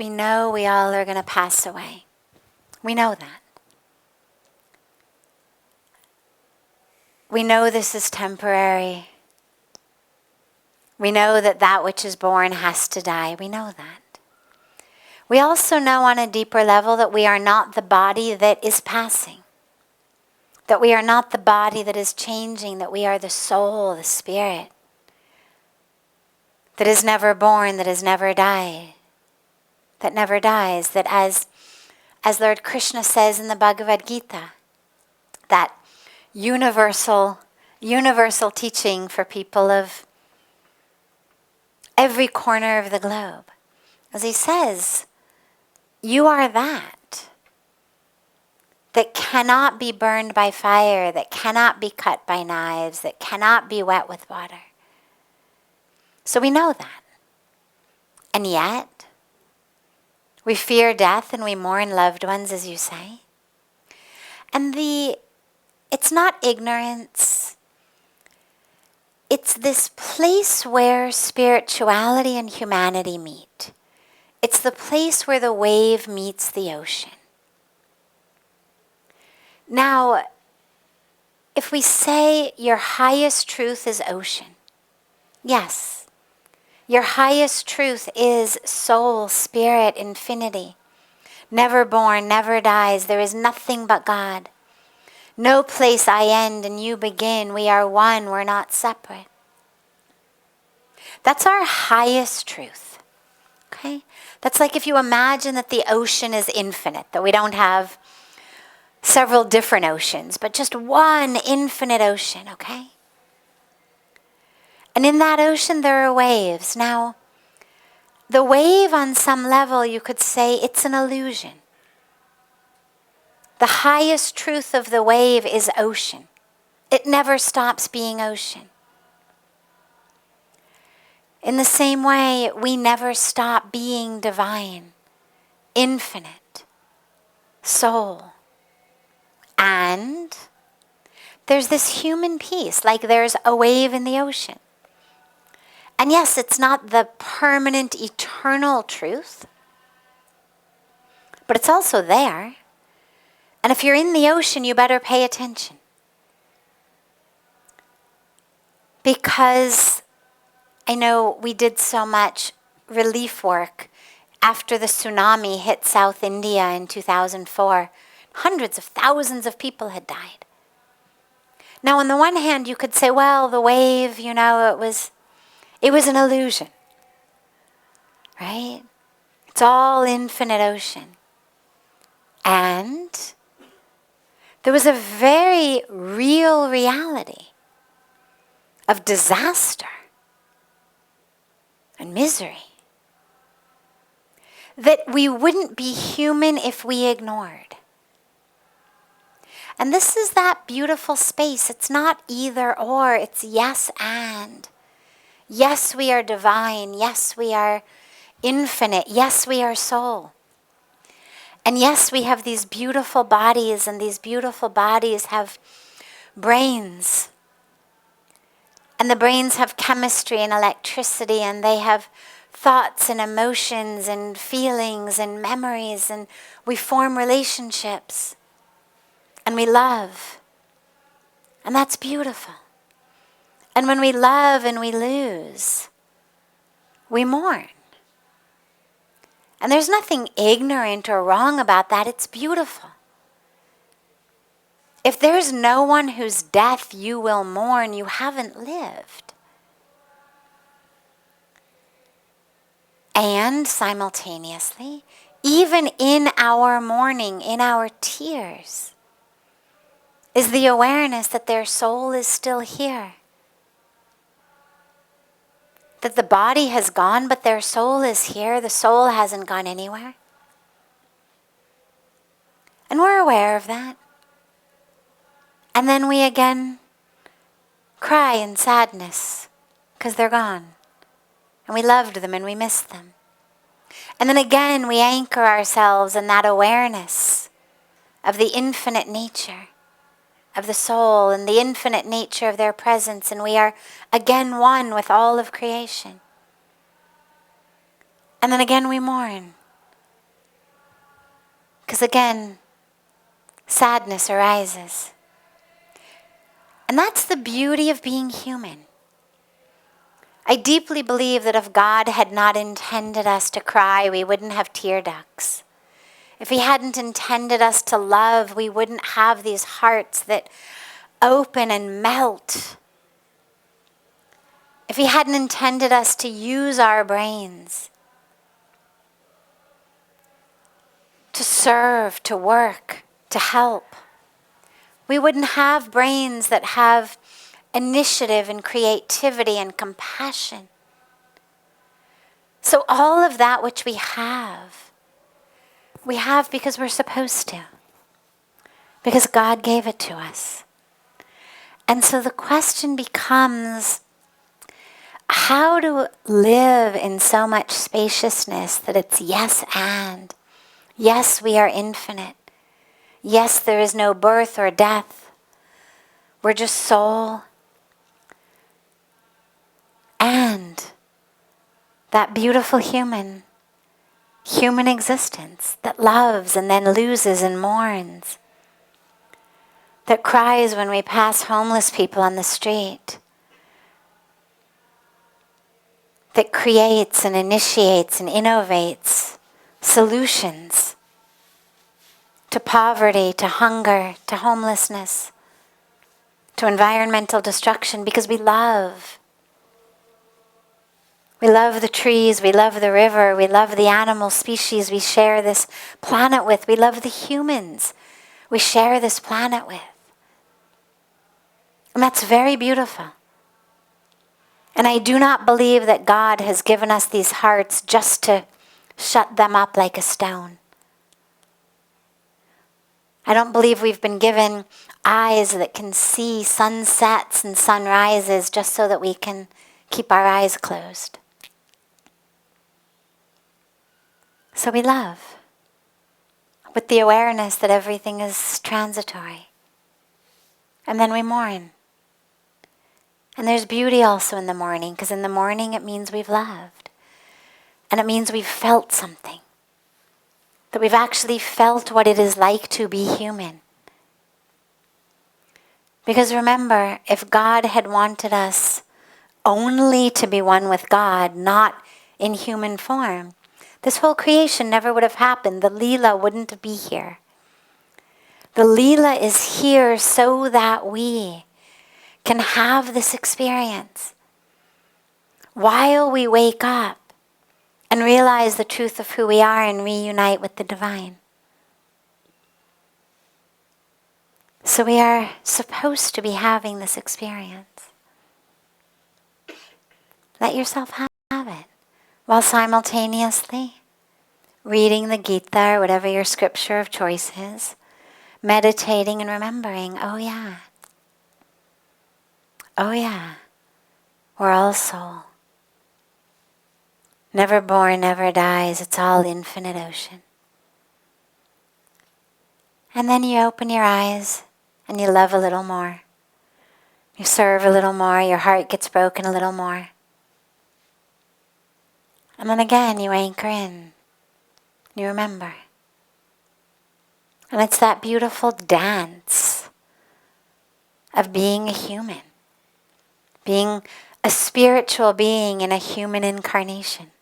we know we all are going to pass away. We know that. We know this is temporary. We know that that which is born has to die. We know that. We also know on a deeper level that we are not the body that is passing. That we are not the body that is changing. That we are the soul, the spirit. That is never born, that has never died. That never dies. That as Lord Krishna says in the Bhagavad Gita, that universal teaching for people of every corner of the globe. As he says, you are that cannot be burned by fire, that cannot be cut by knives, that cannot be wet with water. So we know that. And yet, we fear death and we mourn loved ones, as you say. And it's not ignorance. It's this place where spirituality and humanity meet. It's the place where the wave meets the ocean. Now, if we say your highest truth is ocean, yes, your highest truth is soul, spirit, infinity. Never born, never dies. There is nothing but God. No place I end and you begin. We are one. We're not separate. That's our highest truth. Okay? That's like if you imagine that the ocean is infinite, that we don't have several different oceans, but just one infinite ocean, okay? And in that ocean there are waves. Now, the wave on some level you could say it's an illusion. The highest truth of the wave is ocean. It never stops being ocean. In the same way, we never stop being divine, infinite, soul. And there's this human piece, like there's a wave in the ocean. And yes, it's not the permanent, eternal truth, but it's also there. And if you're in the ocean, you better pay attention. Because I know we did so much relief work after the tsunami hit South India in 2004. Hundreds of thousands of people had died. Now, on the one hand, you could say, well, the wave, it was an illusion, right? It's all infinite ocean. And there was a very real reality of disaster and misery that we wouldn't be human if we ignored. And this is that beautiful space. It's not either or, it's yes and. Yes, we are divine. Yes, we are infinite. Yes, we are soul. And yes, we have these beautiful bodies, and these beautiful bodies have brains. And the brains have chemistry and electricity, and they have thoughts and emotions and feelings and memories, and we form relationships. And we love. And that's beautiful. And when we love and we lose, we mourn. And there's nothing ignorant or wrong about that. It's beautiful. If there's no one whose death you will mourn, you haven't lived. And simultaneously, even in our mourning, in our tears, is the awareness that their soul is still here. That the body has gone, but their soul is here. The soul hasn't gone anywhere. And we're aware of that. And then we again cry in sadness because they're gone. And we loved them and we missed them. And then again we anchor ourselves in that awareness of the infinite nature of the soul and the infinite nature of their presence, and we are again one with all of creation. And then again we mourn. Because again, sadness arises. And that's the beauty of being human. I deeply believe that if God had not intended us to cry, we wouldn't have tear ducts. If He hadn't intended us to love, we wouldn't have these hearts that open and melt. If He hadn't intended us to use our brains, to serve, to work, to help, we wouldn't have brains that have initiative and creativity and compassion. So all of that which we have because we're supposed to. Because God gave it to us. And so the question becomes, how to live in so much spaciousness that it's yes and. Yes, we are infinite. Yes, there is no birth or death. We're just soul. And that beautiful human existence that loves and then loses and mourns, that cries when we pass homeless people on the street, that creates and initiates and innovates solutions to poverty, to hunger, to homelessness, to environmental destruction, because we love. We love the trees, we love the river, we love the animal species we share this planet with. We love the humans we share this planet with. And that's very beautiful. And I do not believe that God has given us these hearts just to shut them up like a stone. I don't believe we've been given eyes that can see sunsets and sunrises just so that we can keep our eyes closed. So we love with the awareness that everything is transitory. And then we mourn. And there's beauty also in the mourning, because in the mourning it means we've loved. And it means we've felt something. That we've actually felt what it is like to be human. Because remember, if God had wanted us only to be one with God, not in human form, this whole creation never would have happened. The Leela wouldn't be here. The Leela is here so that we can have this experience while we wake up and realize the truth of who we are and reunite with the divine. So we are supposed to be having this experience. Let yourself have it, while simultaneously reading the Gita or whatever your scripture of choice is, meditating and remembering, oh yeah, we're all soul. Never born, never dies. It's all infinite ocean. And then you open your eyes and you love a little more. You serve a little more. Your heart gets broken a little more. And then again you anchor in. You remember. And it's that beautiful dance of being a human. Being a spiritual being in a human incarnation.